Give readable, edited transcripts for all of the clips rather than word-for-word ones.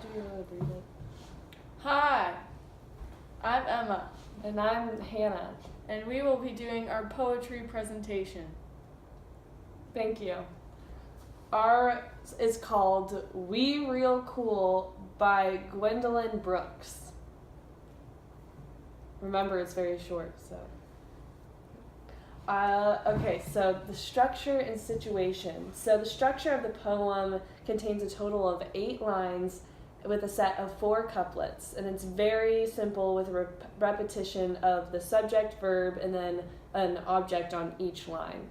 do your reading. Hi, I'm Emma, And I'm Hannah. and we will be doing our poetry presentation. Thank you. Ours is called We Real Cool by Gwendolyn Brooks. Remember, it's very short, so. Okay, so the structure and situation. So the structure of the poem contains a total of 8 lines with a set of 4 couplets, and it's very simple with a repetition of the subject, verb, and then an object on each line.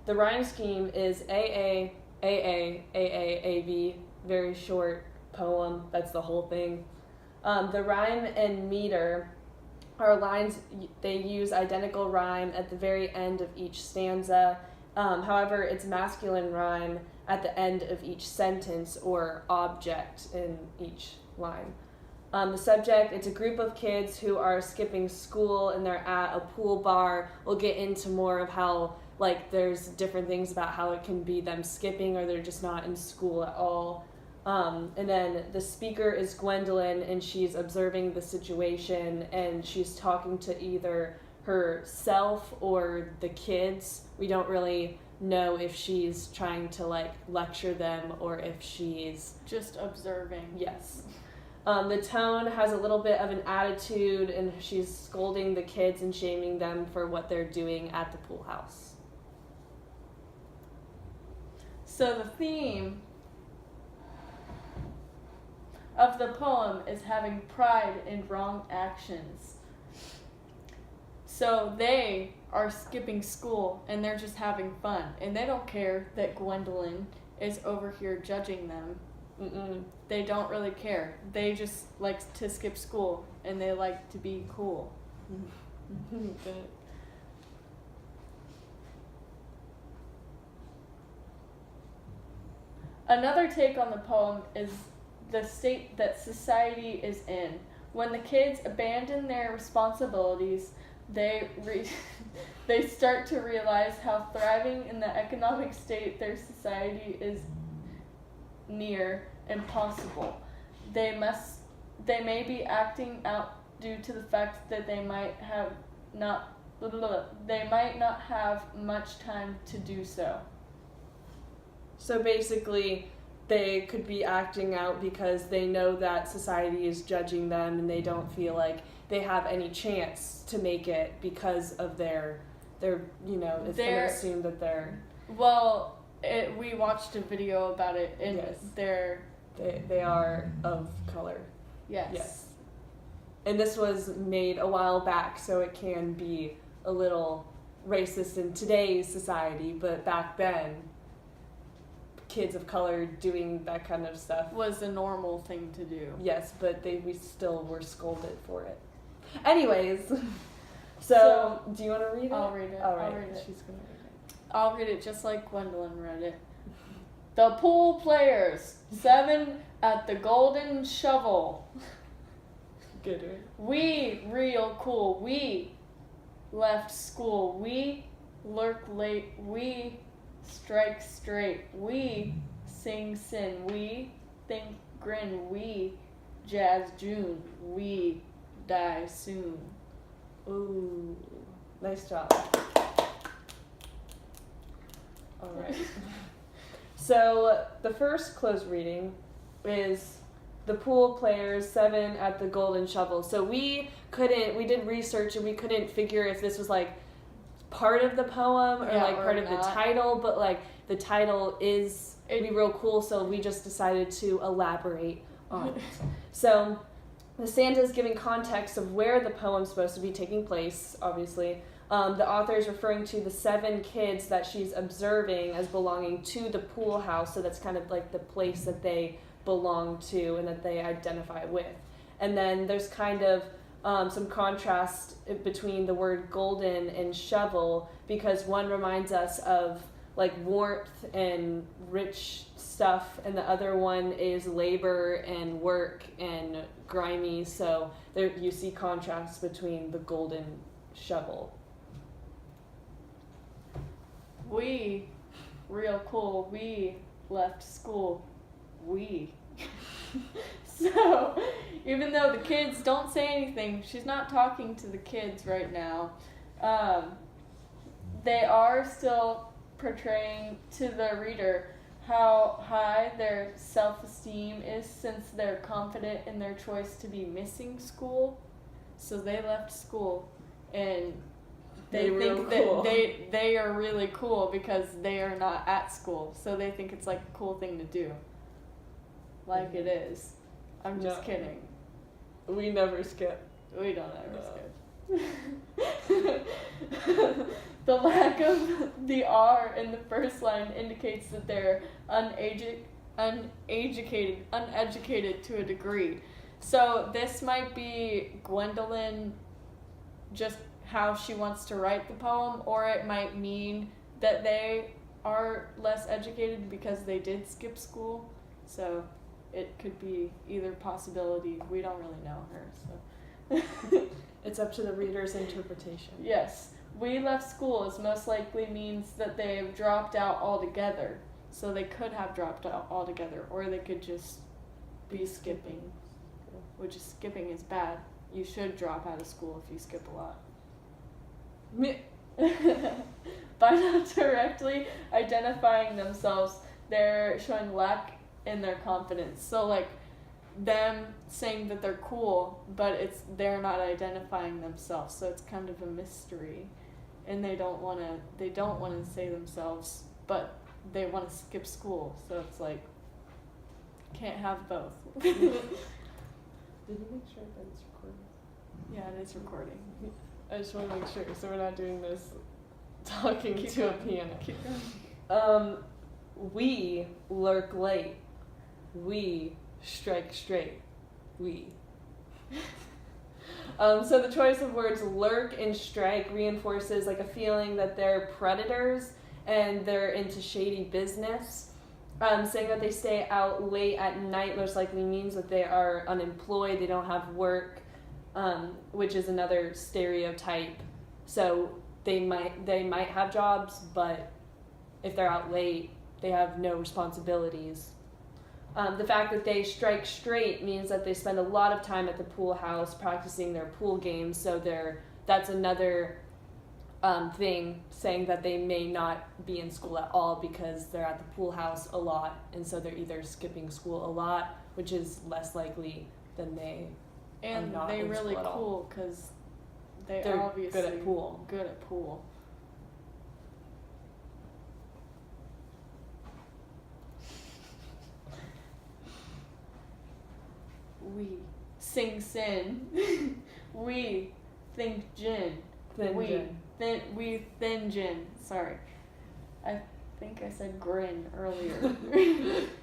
The rhyme scheme is AA, AA, AA, AB, very short poem, that's the whole thing. The rhyme and meter are lines, they use identical rhyme at the very end of each stanza. However, it's masculine rhyme at the end of each sentence or object in each line. The subject, it's a group of kids who are skipping school and they're at a pool bar. We'll get into more of how, like, there's different things about how it can be them skipping or they're just not in school at all. And then the speaker is Gwendolyn, and she's observing the situation, and she's talking to either herself or the kids. We don't really know if she's trying to, like, lecture them or if she's Just observing. Yes. The tone has a little bit of an attitude, and she's scolding the kids and shaming them for what they're doing at the pool house. So the theme of the poem is having pride in wrong actions. So they are skipping school and they're just having fun, and they don't care that Gwendolyn is over here judging them. They don't really care. They just like to skip school and they like to be cool. Good. Another take on the poem is the state that society is in. When the kids abandon their responsibilities, they start to realize how thriving in the economic state their society is near impossible. They may be acting out due to the fact that they might not have much time to do so. So basically, they could be acting out because they know that society is judging them and they don't feel like they have any chance to make it because of their you know, it's going to assume that they're... Well, we watched a video about it, and Yes. they are of color. yes. Yes. And this was made a while back, so it can be a little racist in today's society, but back then, kids of color doing that kind of stuff Was a normal thing to do. yes, but we still were scolded for it. Anyways, so do you want to read it? I'll read it. All right, I'll read it. she's gonna read it. I'll read it just like Gwendolyn read it. The pool players, 7 at the Golden Shovel. Good, right? We real cool. We left school. We lurk late. We strike straight. We sing sin. We think grin. We jazz June. We die soon. Ooh, nice job. All right. So the first closed reading is the pool players, 7 at the Golden Shovel. So we did research and we couldn't figure if this was like part of the poem or like part of the title, but like the title is We Real Cool, so we just decided to elaborate on it. So the stanza is giving context of where the poem's supposed to be taking place, obviously. The author is referring to the 7 kids that she's observing as belonging to the pool house, so that's kind of like the place that they belong to and that they identify with. And then there's kind of some contrast between the word golden and shovel, because one reminds us of like warmth and rich stuff, and the other one is labor and work and grimy, so there you see contrast between the golden shovel. We real cool. We left school. We So, even though the kids don't say anything, she's not talking to the kids right now. They are still portraying to the reader how high their self-esteem is since they're confident in their choice to be missing school. So they left school, and they think cool. that they are really cool because they are not at school. So they think it's like a cool thing to do. Like it is. I'm just kidding. We never skip. We don't ever skip. The lack of the R in the first line indicates that they're uneducated to a degree. So this might be Gwendolyn, just how she wants to write the poem, or it might mean that they are less educated because they did skip school. So it could be either possibility. We don't really know her, so. It's up to the reader's interpretation. Yes. We left school is most likely means that they have dropped out altogether. So they could have dropped out altogether, or they could just be skipping. Which is, skipping is bad. You should drop out of school if you skip a lot. By not directly identifying themselves, they're showing lack in their confidence. So like them saying that they're cool, but they're not identifying themselves, so it's kind of a mystery, and they don't want to say themselves, but they want to skip school, so it's like can't have both. Did you make sure that it's recording? Yeah, it is recording. I just want to make sure, so we're not doing this talking Keep to going. a piano. Keep going. We lurk late. We strike straight. We. So the choice of words lurk and strike reinforces like a feeling that they're predators and they're into shady business. Saying that they stay out late at night most likely means that they are unemployed, they don't have work, which is another stereotype. So they might have jobs, but if they're out late, they have no responsibilities. The fact that they strike straight means that they spend a lot of time at the pool house practicing their pool games. So that's another thing, saying that they may not be in school at all because they're at the pool house a lot, and so they're either skipping school a lot, which is less likely than they And are not they in really school at all. cool because They're obviously good at pool. Good at pool. We sing sin. We think gin. We thin gin. Sorry. I think I said grin earlier.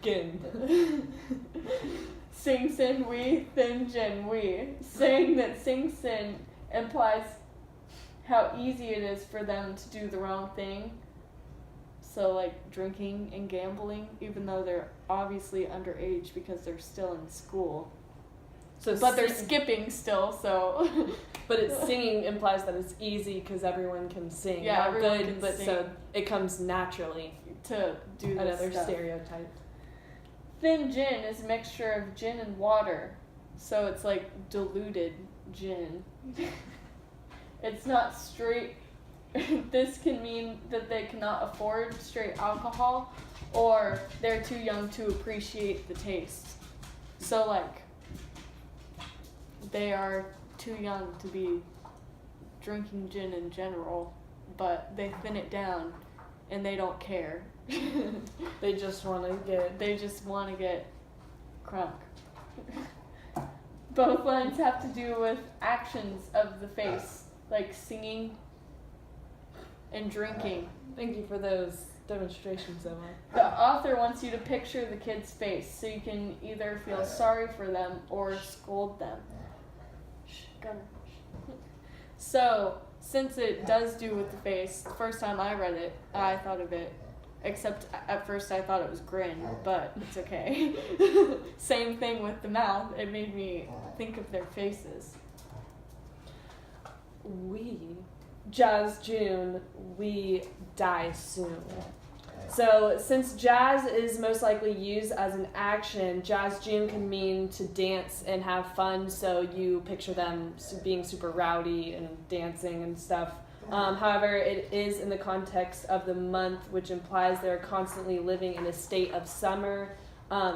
Gin. Sing sin, we, thin gin, we. Saying that sing sin implies how easy it is for them to do the wrong thing. So like drinking and gambling, even though they're obviously underage because they're still in school. But they're skipping still, so. But singing implies that it's easy because everyone can sing. Yeah, Not everyone good, can but sing. so it comes naturally. To do this Another stuff. stereotype. Thin gin is a mixture of gin and water, so it's like diluted gin. It's not straight. This can mean that they cannot afford straight alcohol, or they're too young to appreciate the taste. So like, they are too young to be drinking gin in general, but they thin it down, and they don't care. They just want to get crunk. Both lines have to do with actions of the face, like singing and drinking. Thank you for those demonstrations, Emma. The author wants you to picture the kid's face so you can either feel sorry for them or scold them. So, since it does do with the face, the first time I read it, I thought of it, except at first I thought it was grin, but it's okay. Same thing with the mouth, it made me think of their faces. Jazz June, we die soon. So since jazz is most likely used as an action, Jazz June can mean to dance and have fun. So you picture them being super rowdy and dancing and stuff. However, it is in the context of the month, which implies they're constantly living in a state of summer,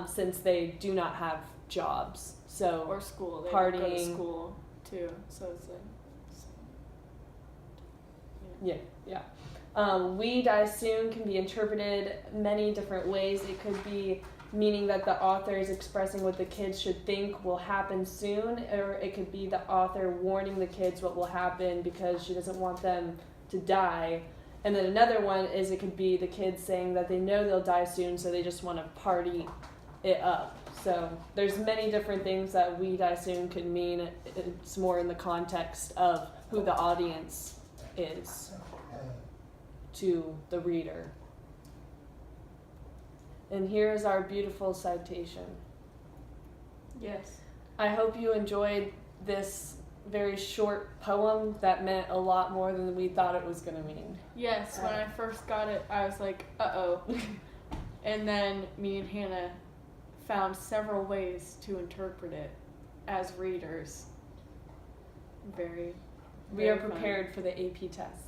since they do not have jobs. So Or school. They Partying. go to school too. So it's like. yeah. We Die Soon can be interpreted many different ways. It could be meaning that the author is expressing what the kids should think will happen soon, or it could be the author warning the kids what will happen because she doesn't want them to die. And then another one is it could be the kids saying that they know they'll die soon, so they just want to party it up. So there's many different things that We Die Soon could mean. It's more in the context of who the audience is to the reader. And here is our beautiful citation. Yes. I hope you enjoyed this very short poem that meant a lot more than we thought it was going to mean. Yes. When I first got it, I was like, uh-oh. And then me and Hannah found several ways to interpret it as readers. We are fun. prepared for the AP test.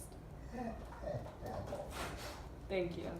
Thank you.